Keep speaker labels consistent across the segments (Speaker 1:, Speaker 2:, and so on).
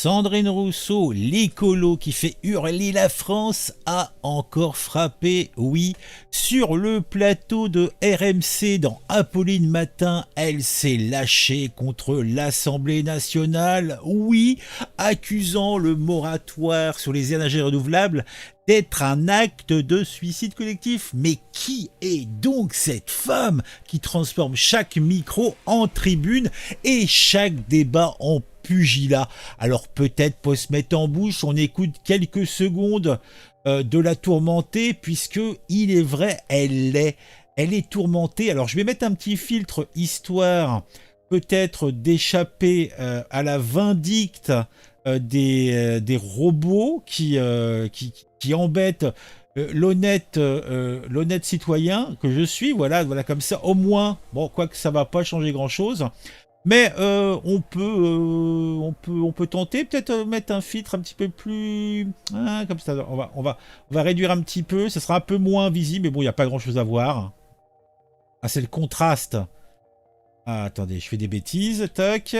Speaker 1: Sandrine Rousseau, l'écolo qui fait hurler la France, a encore frappé, oui. Sur le plateau de RMC dans Apolline Matin, elle s'est lâchée contre l'Assemblée nationale, oui, accusant le moratoire sur les énergies renouvelables d'être un acte de suicide collectif. Mais qui est donc cette femme qui transforme chaque micro en tribune et chaque débat en pugilat? Alors peut-être pour se mettre en bouche, on écoute quelques secondes de la tourmentée, puisque il est vrai, elle est tourmentée. Alors je vais mettre un petit filtre histoire peut-être d'échapper à la vindicte des robots qui embêtent l'honnête citoyen que je suis. Voilà comme ça, au moins, bon, quoique ça va pas changer grand-chose. Mais on peut tenter, peut-être mettre un filtre un petit peu plus... comme ça, on va réduire un petit peu, ça sera un peu moins visible, mais bon, il n'y a pas grand-chose à voir. Ah, c'est le contraste. Ah, attendez, je fais des bêtises, tac.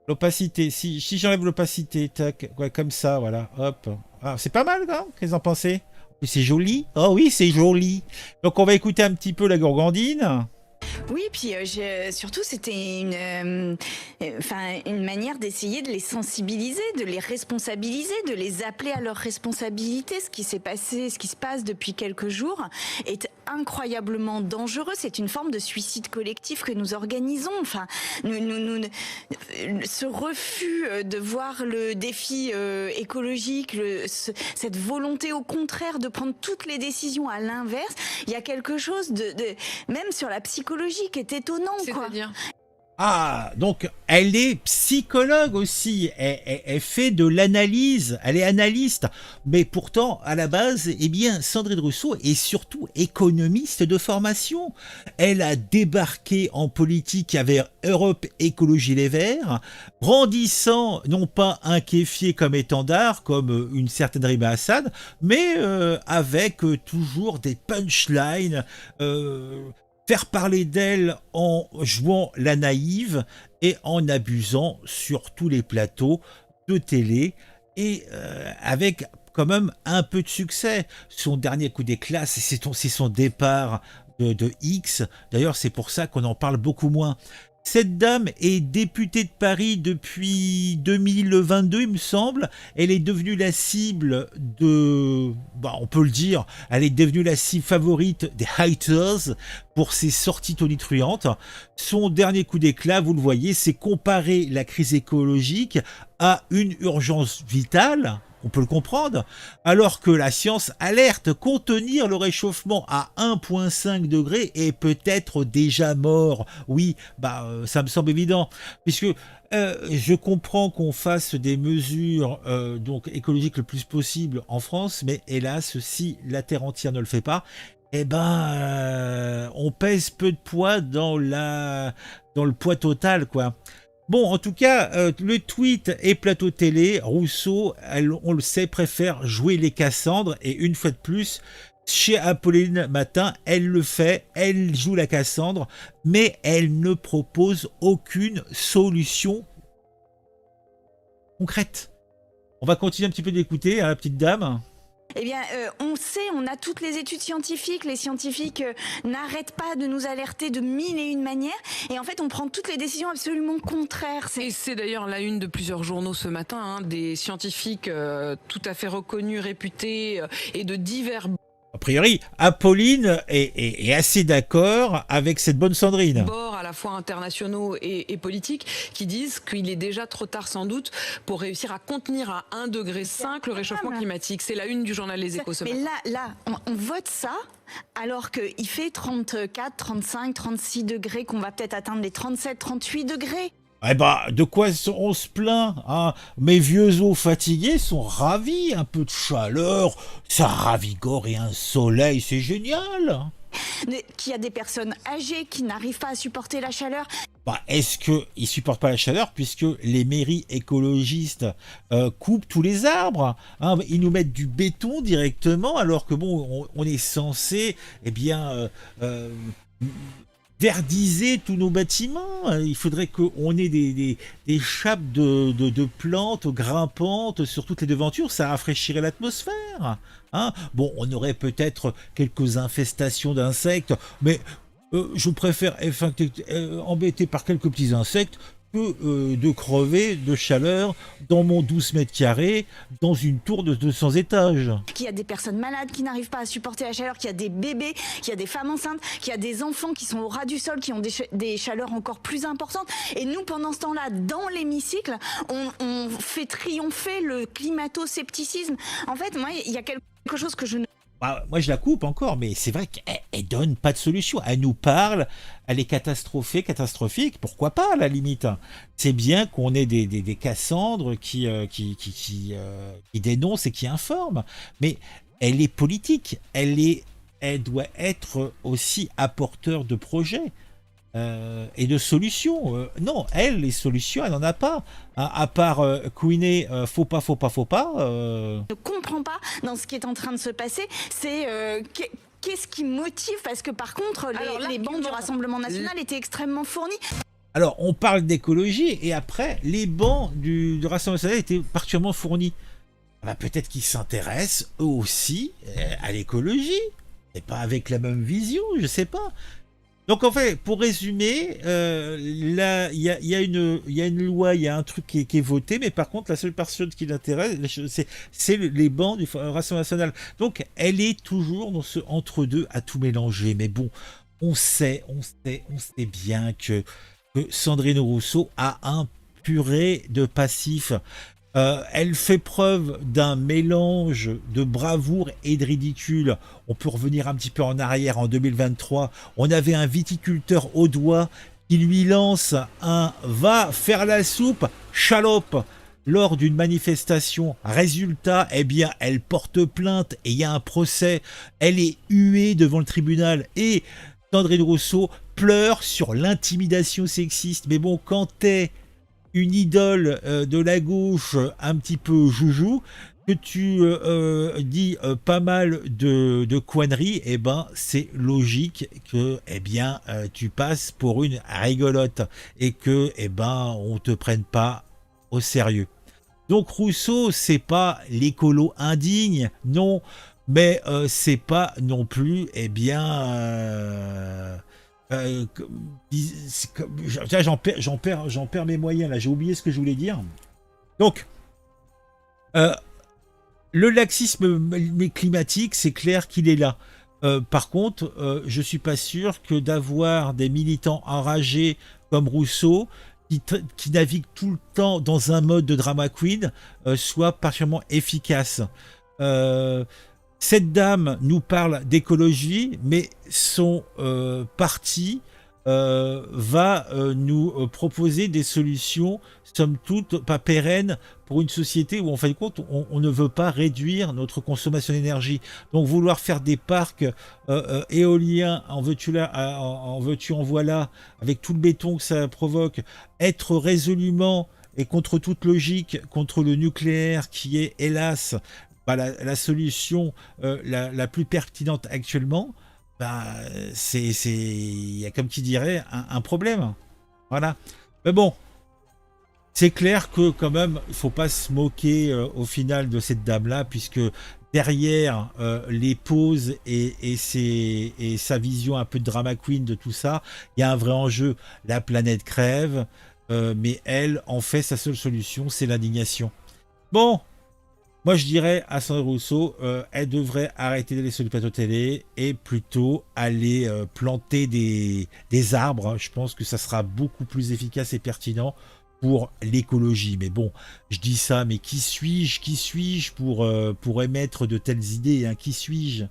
Speaker 1: L'opacité, si j'enlève l'opacité, tac, ouais, comme ça, voilà, hop. Ah, c'est pas mal, hein, qu'est-ce que vous en pensez? C'est joli. Oh oui, c'est joli. Donc on va écouter un petit peu la gourgandine.
Speaker 2: Oui, puis surtout c'était une manière d'essayer de les sensibiliser, de les responsabiliser, de les appeler à leurs responsabilités. Ce qui s'est passé, ce qui se passe depuis quelques jours est incroyablement dangereux. C'est une forme de suicide collectif que nous organisons. Enfin, ce refus de voir le défi écologique, cette volonté au contraire de prendre toutes les décisions à l'inverse, il y a quelque chose de même sur la psychologie qui est étonnant, quoi.
Speaker 3: C'est-à-dire ?
Speaker 1: Ah, donc elle est psychologue aussi, elle fait de l'analyse, elle est analyste, mais pourtant à la base, eh bien, Sandrine Rousseau est surtout économiste de formation. Elle a débarqué en politique avec Europe Écologie Les Verts, brandissant non pas un kéfier comme étendard, comme une certaine Rima Assad, mais avec toujours des punchlines, faire parler d'elle en jouant la naïve et en abusant sur tous les plateaux de télé, et avec quand même un peu de succès. Son dernier coup d'éclat, c'est son départ de X. D'ailleurs, c'est pour ça qu'on en parle beaucoup moins. Cette dame est députée de Paris depuis 2022, il me semble. Elle est devenue la cible de... on peut le dire, elle est devenue la cible favorite des haters pour ses sorties tonitruantes. Son dernier coup d'éclat, vous le voyez, c'est comparer la crise écologique à une urgence vitale. On peut le comprendre, alors que la science alerte, contenir le réchauffement à 1,5 degré est peut-être déjà mort. Oui, ça me semble évident, puisque je comprends qu'on fasse des mesures donc écologiques le plus possible en France, mais hélas, si la Terre entière ne le fait pas, on pèse peu de poids dans le poids total, quoi. Bon, en tout cas, le tweet et plateau télé, Rousseau, on le sait, préfère jouer les Cassandres, et une fois de plus, chez Apolline Matin, elle le fait, elle joue la Cassandre, mais elle ne propose aucune solution concrète. On va continuer un petit peu d'écouter, hein, la petite dame.
Speaker 2: Eh bien, on a toutes les études scientifiques. Les scientifiques n'arrêtent pas de nous alerter de mille et une manières. Et en fait, on prend toutes les décisions absolument contraires.
Speaker 3: Et c'est d'ailleurs la une de plusieurs journaux ce matin, hein, des scientifiques tout à fait reconnus, réputés et de divers...
Speaker 1: A priori, Apolline est assez d'accord avec cette bonne Sandrine.
Speaker 3: Bords à la fois internationaux et politiques qui disent qu'il est déjà trop tard sans doute pour réussir à contenir à 1,5 degré le réchauffement climatique. C'est la une du journal Les Échos ce matin.
Speaker 2: Mais là, on vote ça alors qu'il fait 34, 35, 36 degrés, qu'on va peut-être atteindre les 37, 38 degrés.
Speaker 1: De quoi on se plaint, hein? Mes vieux os fatigués sont ravis, un peu de chaleur, ça ravigore, et un soleil, c'est génial.
Speaker 2: Qu'il y a des personnes âgées qui n'arrivent pas à supporter la chaleur.
Speaker 1: Est-ce qu'ils ne supportent pas la chaleur, puisque les mairies écologistes coupent tous les arbres, hein? Ils nous mettent du béton directement, alors que on est censé verdiser tous nos bâtiments. Il faudrait qu'on ait des chapes de plantes grimpantes sur toutes les devantures. Ça rafraîchirait l'atmosphère. Hein, bon, on aurait peut-être quelques infestations d'insectes, mais je préfère être embêté par quelques petits insectes que de crever de chaleur dans mon 12 mètres carrés dans une tour de 200 étages.
Speaker 2: Qu'il y a des personnes malades qui n'arrivent pas à supporter la chaleur, qu'il y a des bébés, qu'il y a des femmes enceintes, qu'il y a des enfants qui sont au ras du sol, qui ont des chaleurs encore plus importantes. Et nous, pendant ce temps-là, dans l'hémicycle, on fait triompher le climato-scepticisme. En fait, moi, il y a quelque chose que je ne...
Speaker 1: Moi, je la coupe encore, mais c'est vrai qu'elle donne pas de solution. Elle nous parle, elle est catastrophique, pourquoi pas à la limite. C'est bien qu'on ait des Cassandres qui dénoncent et qui informent, mais elle est politique, elle doit être aussi apporteur de projets. Et de solutions. Non, les solutions, elle n'en a pas. Hein, à part couiner, faut pas.
Speaker 2: ne comprends pas dans ce qui est en train de se passer, c'est qu'est-ce qui motive, parce que par contre, les bancs du Rassemblement National étaient extrêmement fournis.
Speaker 1: Alors, on parle d'écologie, et après, les bancs du Rassemblement National étaient particulièrement fournis. Peut-être qu'ils s'intéressent, eux aussi, à l'écologie, et pas avec la même vision, je sais pas. Donc en fait, pour résumer, là, il y a une loi, il y a un truc qui est voté, mais par contre, la seule personne qui l'intéresse, c'est les bancs du Rassemblement National. Donc, elle est toujours dans ce entre-deux à tout mélanger. Mais bon, on sait bien que Sandrine Rousseau a un purée de passifs. Elle fait preuve d'un mélange de bravoure et de ridicule. On peut revenir un petit peu en arrière, en 2023. On avait un viticulteur audois qui lui lance un « va faire la soupe, chalope !» lors d'une manifestation. Résultat, eh bien, elle porte plainte et il y a un procès. Elle est huée devant le tribunal et Sandrine Rousseau pleure sur l'intimidation sexiste. Mais bon, quand t'es une idole de la gauche un petit peu joujou, que tu dis pas mal de conneries, eh ben c'est logique que tu passes pour une rigolote et que on te prenne pas au sérieux. Donc Rousseau, c'est pas l'écolo indigne, non, mais c'est pas non plus j'en perds mes moyens là, j'ai oublié ce que je voulais dire. Donc le laxisme climatique, c'est clair qu'il est là. Par contre, je suis pas sûr que d'avoir des militants enragés comme Rousseau qui naviguent tout le temps dans un mode de drama queen soit particulièrement efficace. Cette dame nous parle d'écologie, mais son parti va nous proposer des solutions, somme toute, pas pérennes pour une société où, en fin de compte, on ne veut pas réduire notre consommation d'énergie. Donc, vouloir faire des parcs éoliens, en veux-tu, en voilà, avec tout le béton que ça provoque, être résolument et contre toute logique, contre le nucléaire qui est, hélas, la solution la plus pertinente actuellement, il y a, comme qui dirait, un problème. Voilà. Mais bon, c'est clair que quand même, il ne faut pas se moquer au final de cette dame-là, puisque derrière les pauses et sa vision un peu de drama queen de tout ça, il y a un vrai enjeu. La planète crève, mais elle, en fait, sa seule solution, c'est l'indignation. Bon, moi, je dirais à Sandrine Rousseau, elle devrait arrêter d'aller sur le plateau télé et plutôt aller planter des arbres. Je pense que ça sera beaucoup plus efficace et pertinent pour l'écologie. Mais bon, je dis ça, mais qui suis-je pour émettre de telles idées, hein, qui suis-je?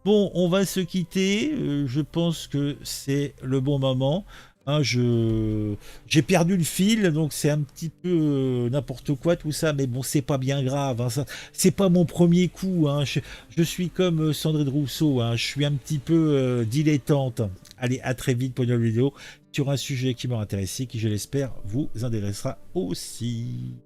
Speaker 1: Bon, on va se quitter. Je pense que c'est le bon moment. Hein, j'ai perdu le fil, donc c'est un petit peu n'importe quoi tout ça, mais bon, c'est pas bien grave, hein, c'est pas mon premier coup, hein, je suis comme Sandrine Rousseau, hein, je suis un petit peu dilettante. Allez, à très vite pour une nouvelle vidéo sur un sujet qui m'a intéressé, qui je l'espère vous intéressera aussi.